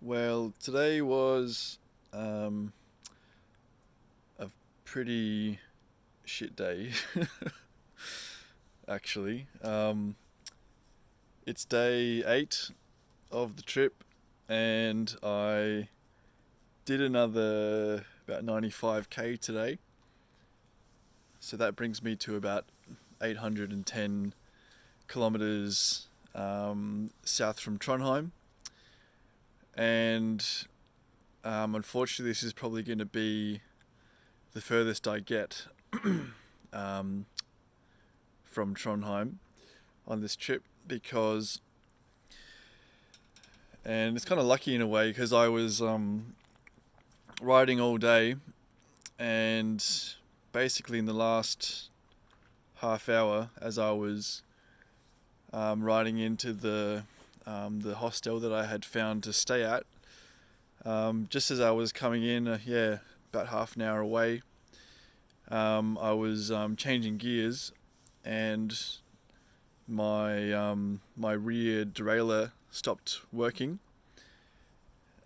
Well, today was um, a pretty shit day, actually. It's day 8 of the trip, and I did another about 95k today. So that brings me to about 810 kilometers south from Trondheim. And unfortunately, this is probably going to be the furthest I get um, from Trondheim on this trip because, and it's kind of lucky in a way because I was riding all day, and basically in the last half hour, as I was riding into the hostel that I had found to stay at, just as I was coming in, about half an hour away, I was changing gears, and my rear derailleur stopped working,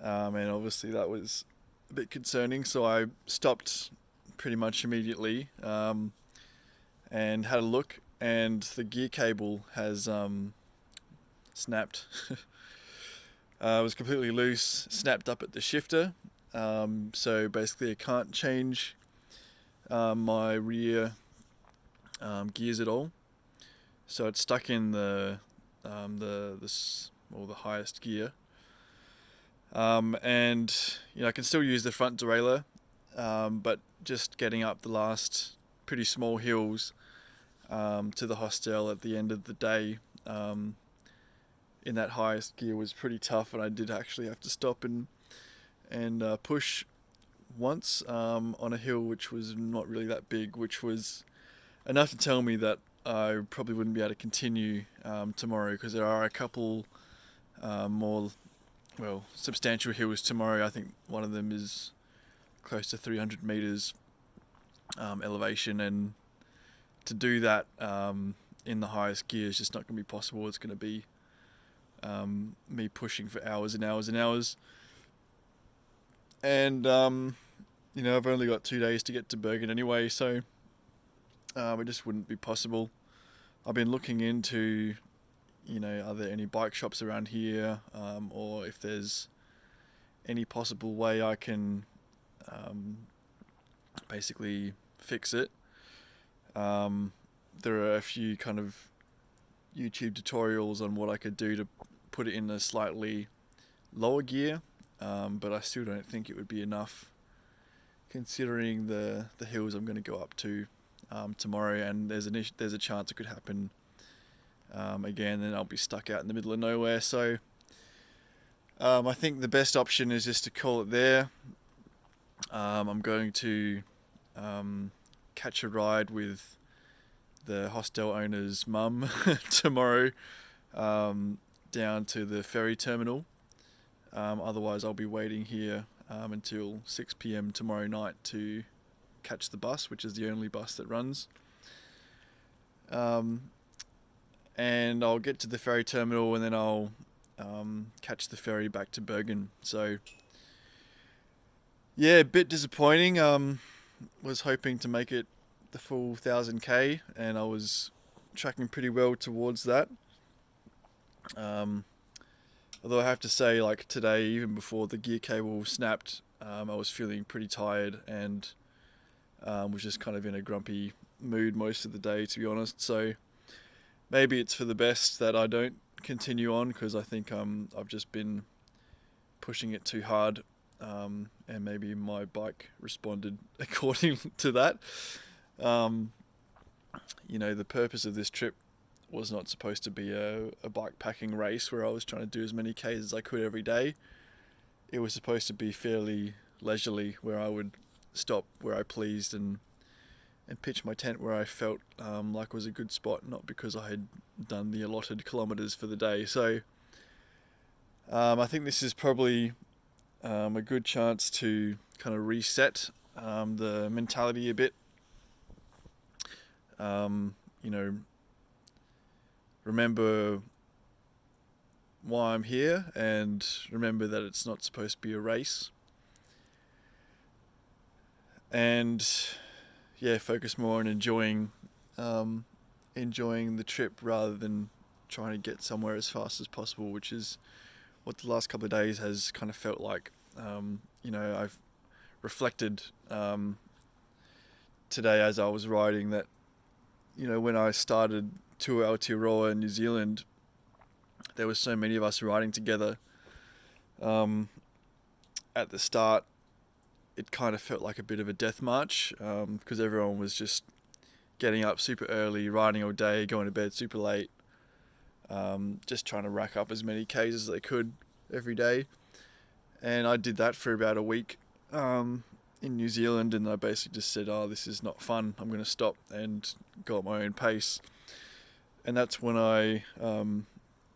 and obviously that was a bit concerning. So I stopped pretty much immediately, and had a look, and the gear cable has snapped. It was completely loose, snapped up at the shifter. So basically, I can't change my rear gears at all. So it's stuck in the highest gear, and I can still use the front derailleur, but just getting up the last pretty small hills to the hostel at the end of the day in that highest gear was pretty tough, and I did actually have to stop and push once on a hill which was not really that big, which was enough to tell me that I probably wouldn't be able to continue tomorrow, because there are a couple more, substantial hills tomorrow. I think one of them is close to 300 meters elevation, and to do that in the highest gear is just not going to be possible. It's going to be me pushing for hours and hours and hours. And, I've only got 2 days to get to Bergen anyway, so it just wouldn't be possible. I've been looking into, are there any bike shops around here, or if there's any possible way I can basically fix it. There are a few kind of YouTube tutorials on what I could do to put it in a slightly lower gear, but I still don't think it would be enough, considering the hills I'm going to go up to tomorrow, and there's a chance it could happen again, and I'll be stuck out in the middle of nowhere. So I think the best option is just to call it there. I'm going to catch a ride with the hostel owner's mum tomorrow down to the ferry terminal. Otherwise, I'll be waiting here until 6 p.m. tomorrow night to catch the bus, which is the only bus that runs. And I'll get to the ferry terminal, and then I'll catch the ferry back to Bergen. So, yeah, a bit disappointing. Was hoping to make it the full 1000k, and I was tracking pretty well towards that. Although I have to say, like today, even before the gear cable snapped, I was feeling pretty tired, and was just kind of in a grumpy mood most of the day, to be honest. So maybe it's for the best that I don't continue on, because I think I've just been pushing it too hard, and maybe my bike responded according to that. The purpose of this trip was not supposed to be a bike packing race where I was trying to do as many Ks as I could every day. It was supposed to be fairly leisurely, where I would stop where I pleased and pitch my tent where I felt like was a good spot, not because I had done the allotted kilometres for the day. So I think this is probably a good chance to kind of reset the mentality a bit. Remember why I'm here and remember that it's not supposed to be a race. And yeah, focus more on enjoying the trip rather than trying to get somewhere as fast as possible, which is what the last couple of days has kind of felt like. I've reflected today as I was riding that, when I started Tour Aotearoa in New Zealand, there were so many of us riding together. At the start, it kind of felt like a bit of a death march, because everyone was just getting up super early, riding all day, going to bed super late, just trying to rack up as many Ks as they could every day. And I did that for about a week in New Zealand, and I basically just said, this is not fun, I'm going to stop and go at my own pace. And that's when I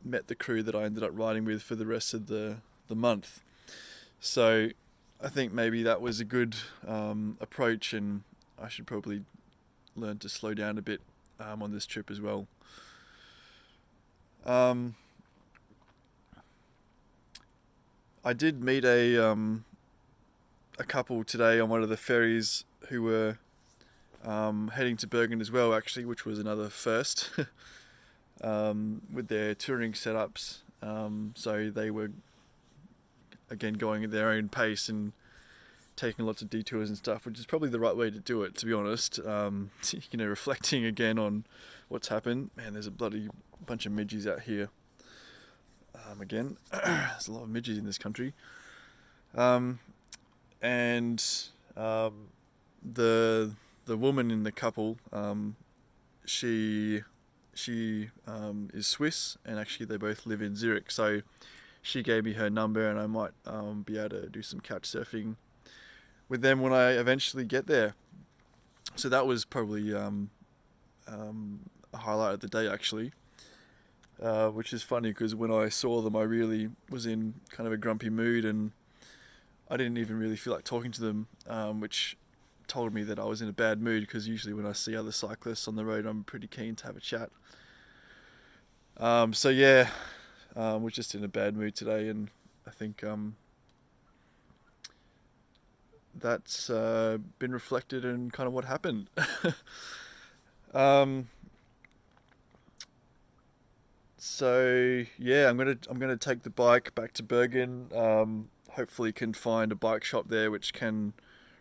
met the crew that I ended up riding with for the rest of the month. So I think maybe that was a good approach, and I should probably learn to slow down a bit on this trip as well. I did meet a couple today on one of the ferries who were heading to Bergen as well, actually, which was another first with their touring setups. So they were again going at their own pace and taking lots of detours and stuff, which is probably the right way to do it, to be honest. Reflecting again on what's happened. Man, there's a bloody bunch of midges out here. Again, there's a lot of midges in this country. And the woman in the couple, she is Swiss, and actually they both live in Zurich. So she gave me her number, and I might be able to do some couch surfing with them when I eventually get there. So that was probably a highlight of the day, actually, which is funny because when I saw them, I really was in kind of a grumpy mood, and I didn't even really feel like talking to them, which told me that I was in a bad mood, because usually when I see other cyclists on the road, I'm pretty keen to have a chat. So yeah, we're just in a bad mood today, and I think that's been reflected in kind of what happened. So yeah, I'm gonna take the bike back to Bergen. Hopefully can find a bike shop there which can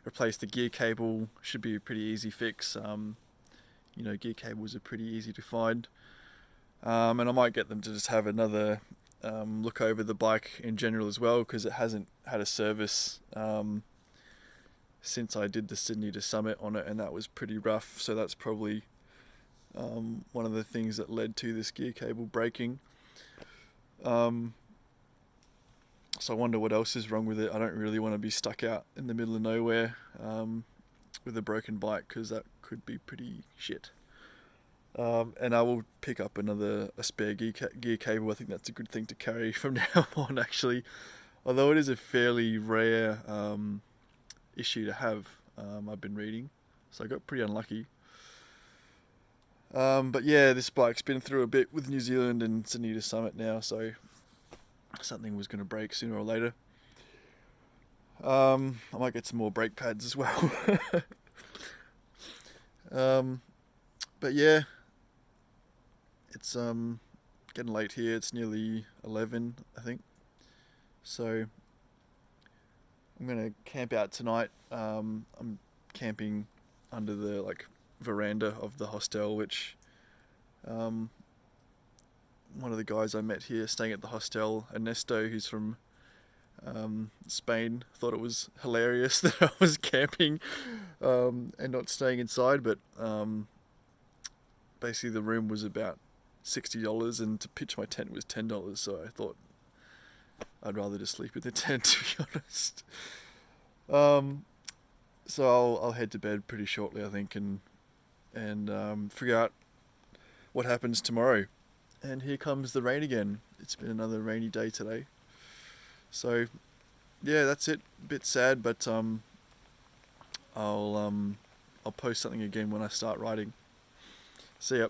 replace the gear cable. Should be a pretty easy fix. Gear cables are pretty easy to find. And I might get them to just have another look over the bike in general as well, because it hasn't had a service since I did the Sydney to Summit on it, and that was pretty rough. So that's probably one of the things that led to this gear cable breaking. So I wonder what else is wrong with it. I don't really want to be stuck out in the middle of nowhere with a broken bike, because that could be pretty shit. And I will pick up a spare gear cable. I think that's a good thing to carry from now on, actually. Although it is a fairly rare issue to have, I've been reading. So I got pretty unlucky. But yeah, this bike's been through a bit with New Zealand and Sydney to Summit now, so something was going to break sooner or later. I might get some more brake pads as well. But yeah, it's getting late here. It's nearly 11, I think. So I'm gonna camp out tonight. I'm camping under the veranda of the hostel, which one of the guys I met here staying at the hostel, Ernesto, who's from Spain, thought it was hilarious that I was camping and not staying inside, but basically the room was about $60 and to pitch my tent was $10, so I thought I'd rather just sleep in the tent, to be honest. So I'll head to bed pretty shortly, I think, and figure out what happens tomorrow. And here comes the rain again. It's been another rainy day today. So yeah, that's it. A bit sad, but I'll post something again when I start riding. See ya.